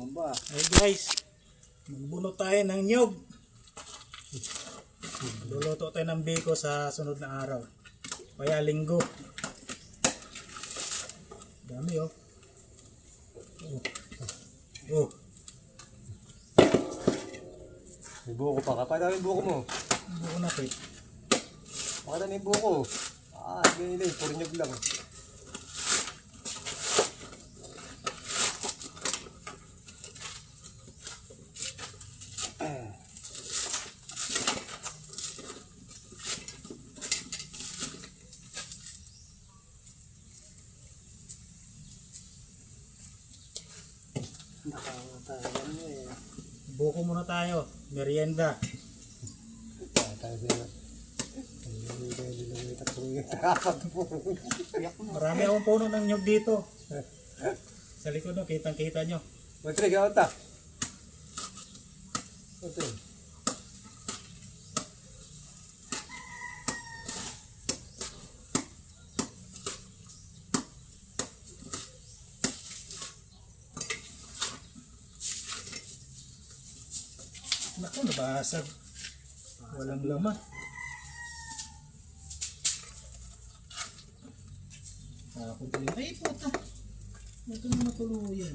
Hey guys, magbunot tayo ng nyog. Luluto tayo ng biko sa sunod na araw. Kaya linggo. Dami oh. Oh. May buko pa ka. Pakita mo yung buko mo. Buko natin. Pakita mo yung buko. Ganyan lang. Puro nyug lang. Buko muna tayo. Merienda. Marami akong puno ng nyog dito. Sa likod no, kitang-kita nyo. Matrig, gawin ta. Naku, nabasag. Walang laman. Ako tuloy. Ay, puta. Ito na matuluyan.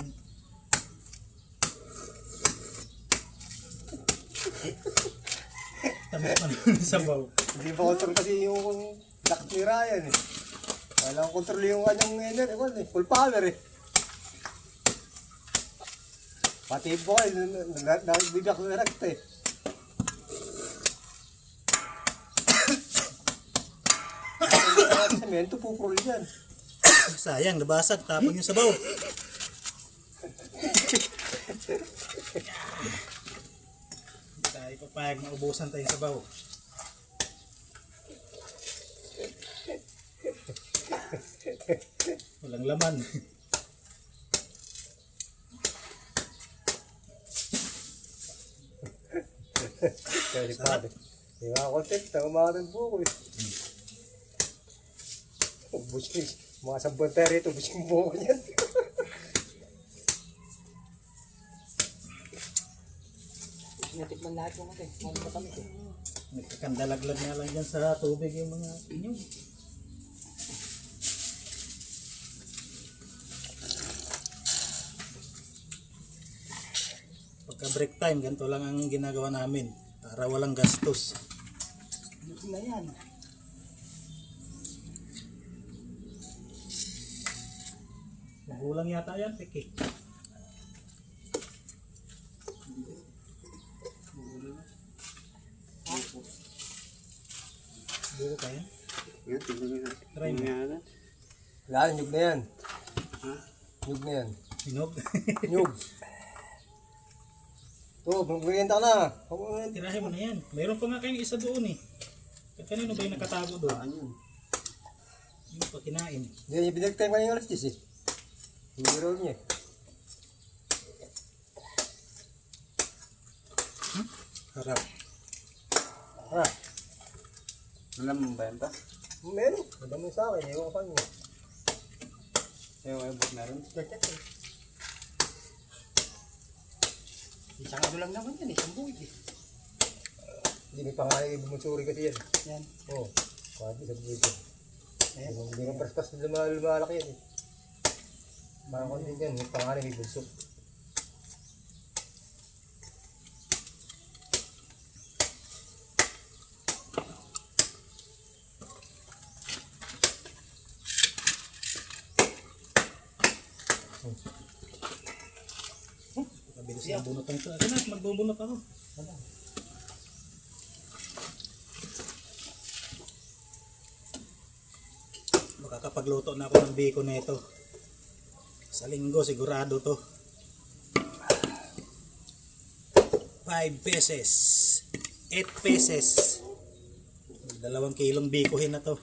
Tamis pa naman sa baw. Hindi pa control kasi yung lakas ni Ryan eh. Kailangan control yung kanyang energy. Full power eh. Pati po kayo, nagbibigak na direct eh. Semento pupurol yan. Sayang, nabasag. Tapon yung sabaw. Hindi tayo papayag na ubusan tayong sabaw. Walang laman. Kaya di pa. Di ba content, umakan ng buko eh. Ubus ko mga sampung teri ito, ubus yung buko niyan. Natikman lahat yung natin. Ano pa kami eh. Nagkakandalaglag nga lang dyan sa tubig yung mga inyong. Pagka break time, ganito lang ang ginagawa namin para walang gastos. Buti na yan. Magulang yata yan, Piki. Buko ka yan? Try mo. Wala, nyug na yan. Nyug na yan. Hinog. Nyug. Ito, magmerienda ka na. Tirahin mo na yan. Mayroon pa nga kayong isa doon eh. Kanino ba yung nakatago doon? Hindi pa kinain. Hindi, binagtay mo na yung alas 10 eh. Hindi roll niya eh. Harap. Ha? Alam mo ba yan pa? Meron. Madam mo sa akin. Ewan ko pa niya. Ewan ko yung meron. Check eh. Isang ano lang naman yan eh. Isang buwid eh. Hindi may pangalan yung bumunsuri kasi yan. Yan. Oo. Kahit isang buwid yan. Hindi mo praspas na lumalaki yan eh. Parang konti yan. May pangalan may bunso. Mabilis na bunot ito. Ako na, magbubunot ako. Makakapagluto na ako ng biko na ito. Sa linggo sigurado to. 5 pesos. 8 pesos. 2 kilong bikohin na to.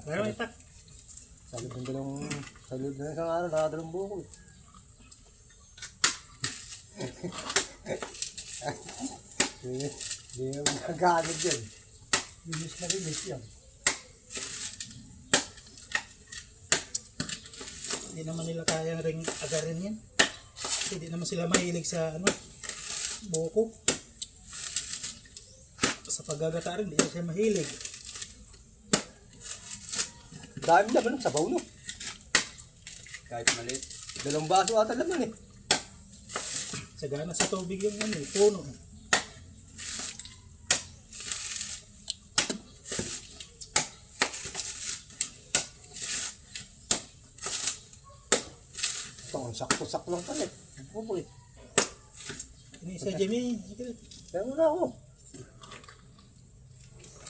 Pero itak. Sa loob ng isang araw, nakadalong buko eh. Hindi naman nagkaagad yan. Bilis na bilis yan. Hindi naman nila kaya ring agarin yan. Kasi hindi naman sila mahilig sa ano, buko. Sa paggagata rin, hindi siya mahilig. Dami naman ng sabaw, no? Kahit maliit. 2 baso ata naman eh. Sagana sa tubig yung ano, puno. Ito, ang sakto-sakto lang pala eh. Opo eh. Ini sa Jimmy. Sige. Kaya muna ako.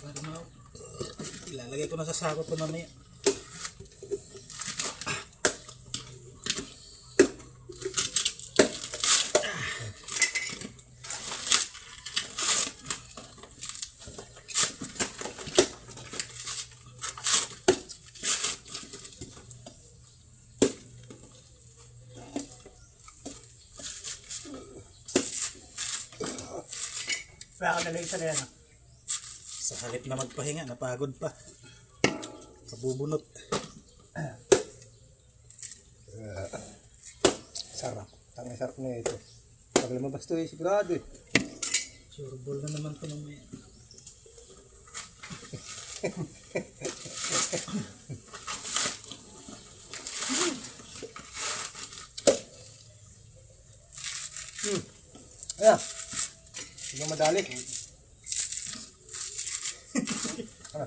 Para ilalagay ko na sa sako ko mamaya. Kaya ka nalang isa na yan. Sa halip na magpahinga, napagod pa. Pabubunot. Sarap. Tangay sarap na ito. Pag lumabas ito eh, sigurado eh. Sure ball na naman ito mamaya. Ayan. Hindi madali. Ah.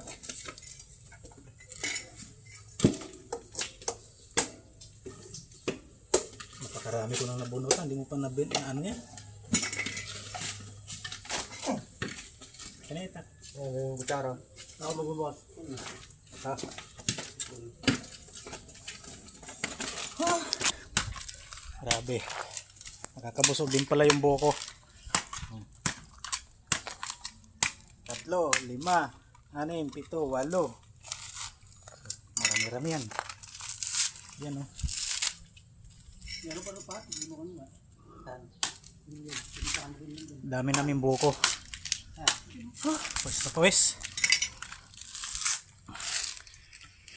Napakarami ko nang nabunutan. Hindi mo pa nabin na ano yan. Kaneta. Yung kutsara. Ako magbubukas. Ha? Grabe. Nakakabusog din pala yung buko. 3, 5, 6, 7, 8. Marami-rami yan. Yan oh. Meron pa rin pa. Hindi mo kanina. Dami namin buko. Pwes na pwes.